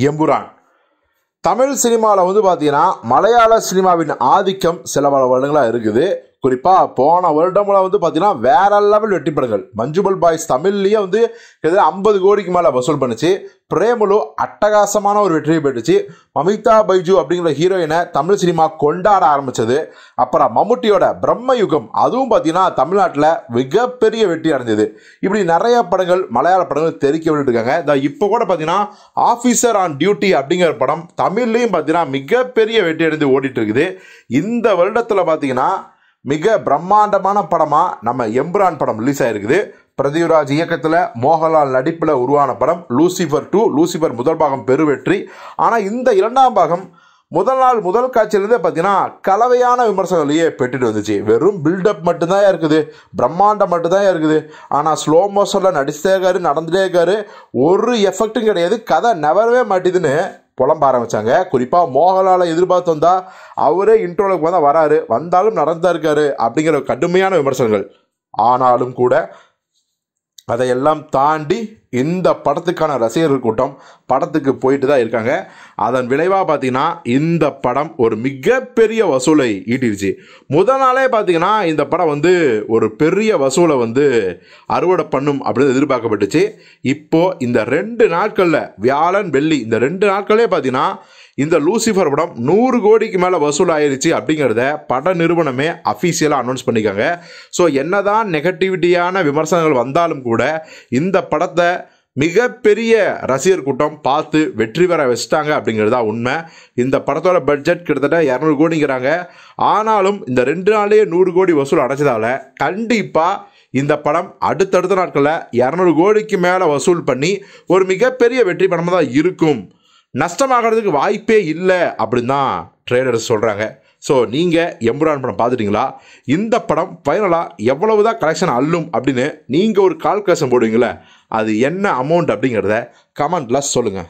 எம்புரான். தமிழ் சினிமாவில் வந்து பார்த்தீங்கன்னா மலையாள சினிமாவின் ஆதிக்கம் சில பல வருடங்களாக இருக்குது. குறிப்பாக போன வருடம்லாம் வந்து பார்த்தீங்கன்னா வேற லெவல் வெற்றி படங்கள். மஞ்சுமல் பாய்ஸ் தமிழ்லேயே வந்து கிட்டத்தட்ட 50 கோடிக்கு மேலே வசூல் பண்ணுச்சு. பிரேமலு அட்டகாசமான ஒரு வெற்றியை பெற்றுச்சு. மமிதா பைஜு அப்படிங்கிற ஹீரோயினை தமிழ் சினிமா கொண்டாட ஆரம்பித்தது. அப்புறம் மம்முட்டியோட பிரம்ம யுகம் அதுவும் பார்த்தீங்கன்னா தமிழ்நாட்டில் மிகப்பெரிய வெற்றி அடைஞ்சது. இப்படி நிறைய படங்கள் மலையாள படங்கள் தெரிக்க விட்டுருக்காங்க. இப்போ கூட பார்த்தீங்கன்னா ஆஃபீஸர் ஆன் டியூட்டி அப்படிங்கிற படம் தமிழ்லையும் பார்த்தீங்கன்னா மிகப்பெரிய வெற்றி அடைந்து ஓடிட்டு இருக்குது. இந்த வருடத்தில் பார்த்தீங்கன்னா மிக பிரம்மாண்டமான படமாக நம்ம எம்புரான் படம் ரிலீஸ் ஆகிருக்குது. பிரதியுராஜ் இயக்கத்தில் மோகன்லால் நடிப்பில் உருவான படம் லூசிஃபர் 2. லூசிஃபர் முதல் பாகம் பெருவெற்றி. ஆனால் இந்த இரண்டாம் பாகம் முதல் காட்சியிலிருந்தே பார்த்தீங்கன்னா கலவையான விமர்சனங்களையே பெற்றுட்டு வந்துச்சு. வெறும் பில்டப் மட்டும்தான் இருக்குது, பிரம்மாண்டம் மட்டும்தான் இருக்குது. ஆனால் ஸ்லோ மோஷனில் நடிச்சுட்டே இருக்காரு, நடந்துகிட்டே இருக்காரு, ஒரு எஃபெக்டும் கிடையாது, கதை நவரவே மாட்டேதுன்னு புலம்ப ஆரம்பித்தாங்க. குறிப்பாக மோகன்லாலை எதிர்பார்த்து வந்தால் அவரே இன்ட்ரோலுக்கு வந்தால் வராரு, வந்தாலும் நடந்தா இருக்காரு அப்படிங்கிற கடுமையான விமர்சனங்கள். ஆனாலும் கூட அதையெல்லாம் தாண்டி இந்த படத்துக்கான ரசிகர்கள் கூட்டம் படத்துக்கு போயிட்டு தான் இருக்காங்க. அதன் விளைவாக பார்த்தீங்கன்னா இந்த படம் ஒரு மிகப்பெரிய வசூலை ஈட்டிருச்சு. முதல் நாளே பார்த்தீங்கன்னா இந்த படம் வந்து ஒரு பெரிய வசூலை வந்து அறுவடை பண்ணும் அப்படின்னு எதிர்பார்க்கப்பட்டுச்சு. இப்போது இந்த 2 நாட்களில் வியாழன் வெள்ளி இந்த 2 நாட்களே பார்த்தீங்கன்னா இந்த லூசிஃபர் படம் 100 கோடிக்கு மேலே வசூல் ஆயிருச்சு அப்படிங்கிறத பட நிறுவனமே அஃபீஷியலாக அனௌன்ஸ் பண்ணிக்காங்க. ஸோ என்னதான் நெகட்டிவிட்டியான விமர்சனங்கள் வந்தாலும் கூட இந்த படத்தை மிகப்பெரிய ரசிகர் கூட்டம் பார்த்து வெற்றி பெற வச்சுட்டாங்க அப்படிங்கிறது தான் உண்மை. இந்த படத்தோட பட்ஜெட் கிட்டத்தட்ட 200 கோடிங்கிறாங்க. ஆனாலும் இந்த 2 நாள்லேயே 100 கோடி வசூல் அடைச்சதால கண்டிப்பாக இந்த படம் அடுத்தடுத்த நாட்களில் 200 கோடிக்கு மேலே வசூல் பண்ணி ஒரு மிகப்பெரிய வெற்றி படமாக தான் இருக்கும். நஷ்டமாகிறதுக்கு வாய்ப்பே இல்லை அப்படின்னு தான் ட்ரேடர்ஸ் சொல்கிறாங்க. ஸோ நீங்கள் எம்புரான் படம் பார்த்துட்டிங்களா? இந்த படம் ஃபைனலாக எவ்வளவு தான் கலெக்ஷன் அள்ளும் அப்படின்னு நீங்கள் ஒரு கால்குலேஷன் போடுவீங்களே, அது என்ன அமௌண்ட் அப்படிங்கிறத கமெண்ட்டில் சொல்லுங்கள்.